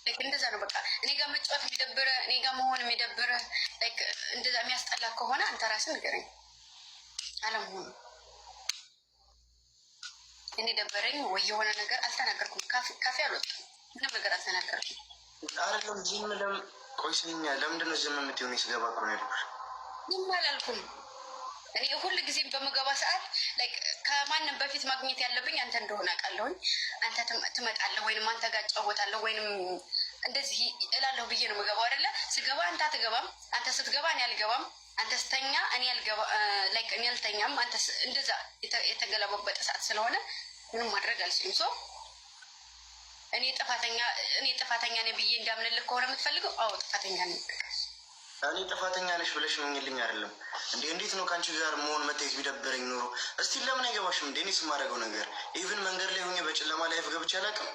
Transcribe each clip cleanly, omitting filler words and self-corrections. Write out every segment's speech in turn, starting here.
ላይክ እንደዛ ነው በቃ። እኔ ጋር መጫወት የሚደብረ እኔ ጋር መሆን የሚደብረ ላይክ እንደዛ የሚያስጠላ ከሆነ አንተ ራስህ ንገረኝ። አለመሆኑ እኔ ደበረኝ ወይ የሆነ ነገር አልተናገርኩም። ካፌ አልወጣም፣ ምንም ነገር አልተናገርኩም። አይደለም ዝም ለም ቆይስኛ ለምንድነው ዝም የምትሆን? ስገባ እኮ ነው ያልኩሽ። ዝም አላልኩም። እኔ ሁል ጊዜም በምገባ ሰዓት ላይክ ከማንም በፊት ማግኘት ያለብኝ አንተ እንደሆነ አውቃለሁኝ። አንተ ትመጣለህ ወይንም አንተ ጋር እጫወታለሁ ወይንም እንደዚህ እላለሁ ብዬ ነው የምገባው አይደለ? ስገባ አንተ አትገባም፣ አንተ ስትገባ እኔ አልገባም፣ አንተ ስተኛ እኔ አልተኛም። አንተ እንደዛ የተገለባበጠ ሰዓት ስለሆነ ምንም ማድረግ አልችልም። ሶ እኔ ጥፋተኛ ነኝ ብዬ እንዳምንልህ ከሆነ የምትፈልገው፣ አዎ ጥፋተኛ ነኝ። እኔ ጥፋተኛ ነሽ ብለሽ ምኝልኝ አይደለም እንዴ? እንዴት ነው ከአንቺ ጋር መሆን መታየት ቢደብረኝ ኖሮ እስቲ ለምን አይገባሽም እንዴ? እኔ ስማደርገው ነገር ኢቭን መንገድ ላይ ሆኜ በጨለማ ላይፍ ገብቼ አላውቅም።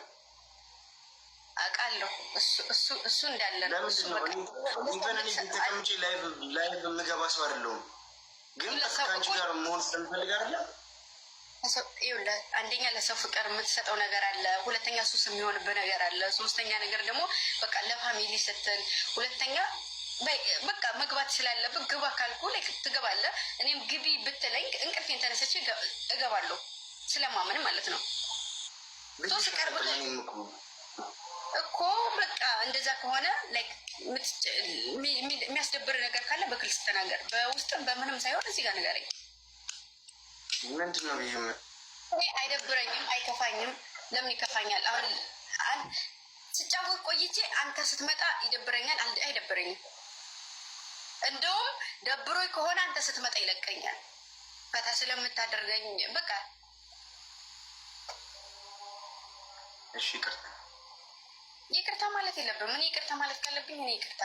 አውቃለሁ እሱ እንዳለ ነው። ኢቨን እኔ ተቀምጬ ላይቭ የምገባ ሰው አይደለሁም፣ ግን ከአንቺ ጋር መሆን ስለምፈልግ አይደለም። አንደኛ ለሰው ፍቅር የምትሰጠው ነገር አለ፣ ሁለተኛ ሱስ የሚሆንብህ ነገር አለ፣ ሶስተኛ ነገር ደግሞ በቃ ለፋሚሊ ስትል፣ ሁለተኛ በቃ መግባት ስላለብህ ግባ ካልኩ ትገባለህ። እኔም ግቢ ብትለኝ እንቅልፌን ተነስቼ እገባለሁ ስለማመን ማለት ነው። ሲቀርብ እኮ በቃ እንደዛ ከሆነ የሚያስደብር ነገር ካለ በግልጽ ተናገር፣ በውስጥም በምንም ሳይሆን እዚህ ጋር ንገረኝ። ምንድን ነው ይህ? አይደብረኝም፣ አይከፋኝም። ለምን ይከፋኛል? አሁን ስጫወት ቆይቼ አንተ ስትመጣ ይደብረኛል። አይደብረኝም። እንደውም ደብሮኝ ከሆነ አንተ ስትመጣ ይለቀኛል። ፈታ ስለምታደርገኝ በቃ እሺ። ይቅርታ ማለት የለብም። እኔ ይቅርታ ማለት ካለብኝ እኔ ይቅርታ።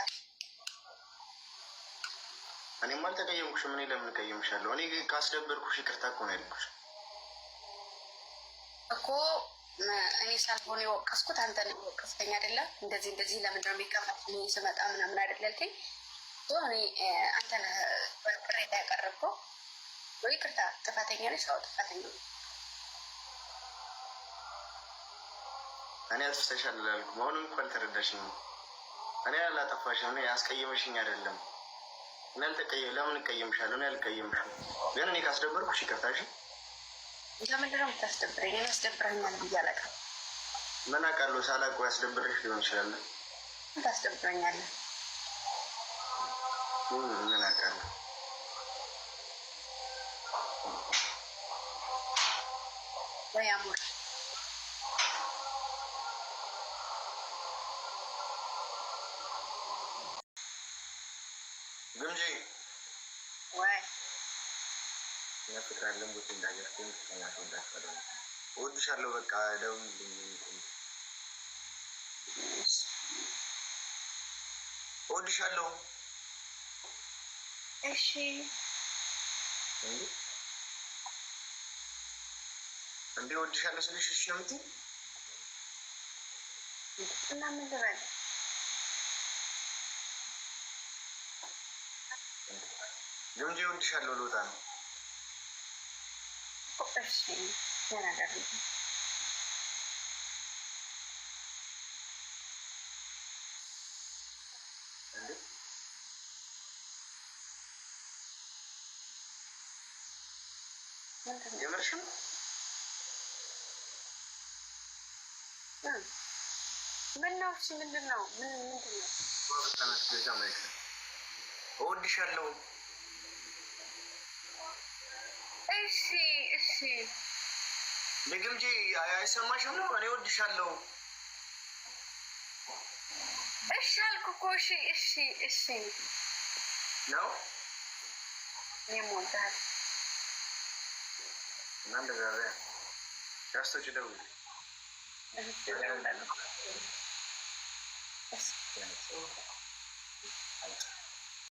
እኔም አልተቀየምኩሽም። እኔ ለምን እቀየምሻለሁ? እኔ ካስደበርኩሽ ይቅርታ እኮ ነው ያልኩሽ እኮ። እኔ ሳልሆን የወቀስኩት አንተ ነው የወቀስከኝ አይደለም? እንደዚህ ለምንድን ነው የሚከፋት ስመጣ ምናምን አይደል ያልከኝ? እኔ አንተ ነህ ቅሬታ ያቀረብከው። ይቅርታ ጥፋተኛ ነሽ? አዎ ጥፋተኛ ነው። እኔ አጥፍተሻል አላልኩም። አሁንም እኮ አልተረዳሽኝም። እኔ አላጠፋሽም። እኔ ያስቀየመሽኝ አይደለም። እኔ ለምን እቀየምሻለሁ? እኔ አልቀየምሽም፣ ግን እኔ ካስደበርኩሽ ይቅርታሽ። ለምንድን ነው የምታስደብረኝ? እኔ ያስደብረኛል ብዬ አላውቅም። ምን አውቃለሁ? ሳላውቀው ያስደብረሽ ሊሆን ይችላል። ታስደብረኛለህ? ምን አውቃለሁ? ወይ አሞር ግምጂ ወይ ያፍቅራለን ቦታ እንዳያስኩኝ ተናቶ እንዳስፈለ እወድሻለሁ። በቃ ደውልልኝ። እወድሻለሁ። እሺ እንዴ እወድሻለሁ ስልሽ እሺ የምትይኝ እና ምን ልበል? ግምጂ እወድሻለሁ። ልወጣ ነው። እሺ ምን አደረግ? የምርሽም ምን ነው? እሺ ምንድን ነው? እወድሻለሁ። እሺ ግምጂ አይሰማሽም ነው? እኔ እወድሻለሁ። እሺ አልኩ እኮ። እሺ ነው እኔም እወድሃለሁ። እና እንደዛ ያስቶች ደውል እሺ